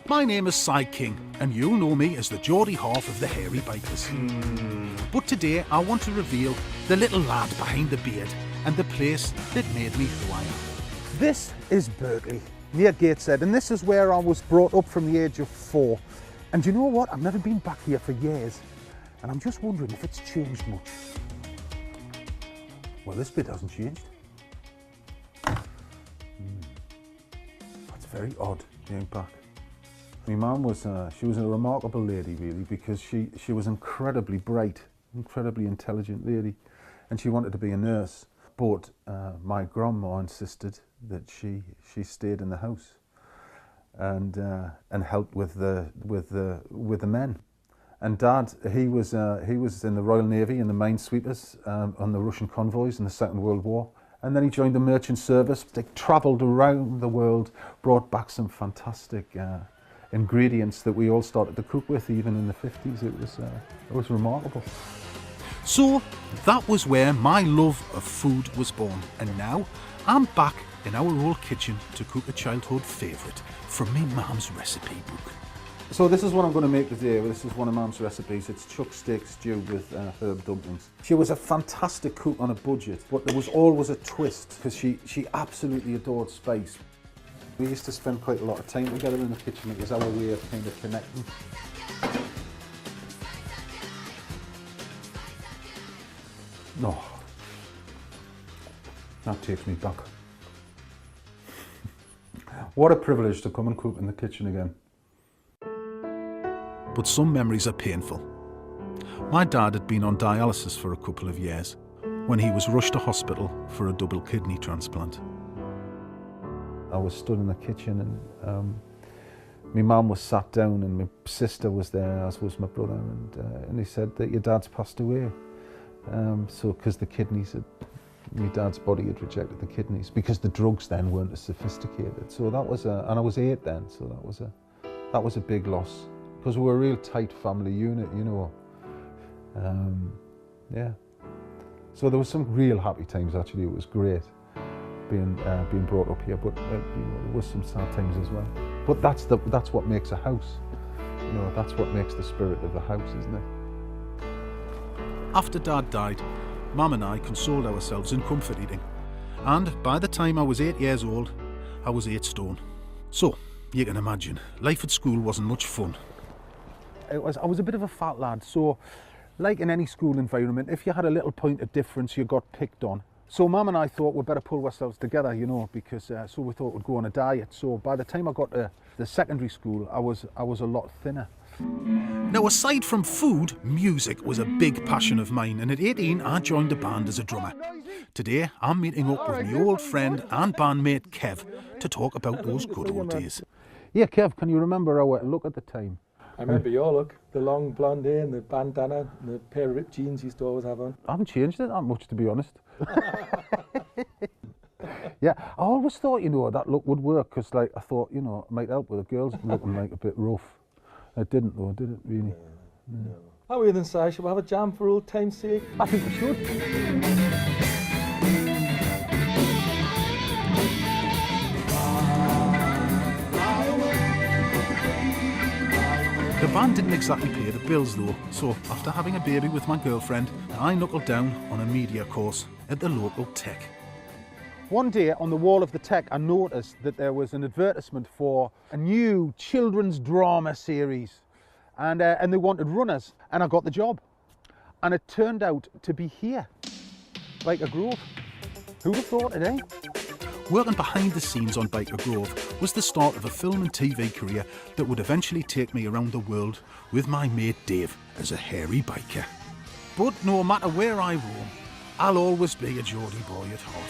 My name is Cy King, and you'll know me as the Geordie half of the Hairy Bikers. But today I want to reveal the little lad behind the beard and the place that made me who I am. This is Berkeley, near Gateshead, and this is where I was brought up from the age of 4. And you know what? I've never been back here for years, and I'm just wondering if it's changed much. Well, this bit hasn't changed. That's very odd, being back. My mum was, she was a remarkable lady really, because she was incredibly bright, incredibly intelligent lady, and she wanted to be a nurse. But my grandma insisted that she stayed in the house and helped with the men. And Dad, he was in the Royal Navy in the minesweepers on the Russian convoys in the Second World War. And then he joined the merchant service. They travelled around the world, brought back some fantastic ingredients that we all started to cook with, even in the 50s. It was remarkable. So that was where my love of food was born, and now I'm back in our old kitchen to cook a childhood favourite from my mum's recipe book. So this is what I'm going to make today. This is one of Mum's recipes. It's chuck steak stew with herb dumplings. She was a fantastic cook on a budget, but there was always a twist because she absolutely adored spice. We used to spend quite a lot of time together in the kitchen. It was our way of kind of connecting. No, that takes me back. What a privilege to come and cook in the kitchen again. But some memories are painful. My dad had been on dialysis for a couple of years when he was rushed to hospital for a double kidney transplant. I was stood in the kitchen and my mum was sat down and my sister was there, as was my brother, and he said that your dad's passed away. So because the kidneys had, my dad's body had rejected the kidneys because the drugs then weren't as sophisticated. So that was and I was 8 then, so that was a big loss. Because we were a real tight family unit, you know. Yeah. So there was some real happy times actually. It was great being brought up here, but you know, there was some sad times as well. But that's what makes a house. You know, that's what makes the spirit of the house, isn't it? After Dad died, Mum and I consoled ourselves in comfort eating. And by the time I was 8 years old, I was 8 stone. So, you can imagine, life at school wasn't much fun. I was a bit of a fat lad, so like in any school environment, if you had a little point of difference, you got picked on. So Mum and I thought we'd better pull ourselves together, you know, because so we thought we'd go on a diet. So by the time I got to the secondary school, I was a lot thinner. Now, aside from food, music was a big passion of mine, and at 18 I joined a band as a drummer. Today I'm meeting up with my old friend and bandmate Kev to talk about those good old days. Yeah, Kev, can you remember our look at the time? I remember your look, the long blonde hair and the bandana and the pair of ripped jeans you used to always have on. I haven't changed it that much, to be honest. Yeah, I always thought, you know, that look would work because, like, I thought, you know, it might help with the girls looking like a bit rough. It didn't, though, did it, really? No. How are you then, Si? Shall we have a jam for old time's sake? I think we should. The band didn't exactly pay the bills though, so after having a baby with my girlfriend, I knuckled down on a media course at the local tech. One day on the wall of the tech, I noticed that there was an advertisement for a new children's drama series, and they wanted runners, and I got the job. And it turned out to be here, like a Grove. Who'd have thought it, eh? Working behind the scenes on Biker Grove was the start of a film and TV career that would eventually take me around the world with my mate Dave as a hairy biker. But no matter where I roam, I'll always be a Geordie boy at heart.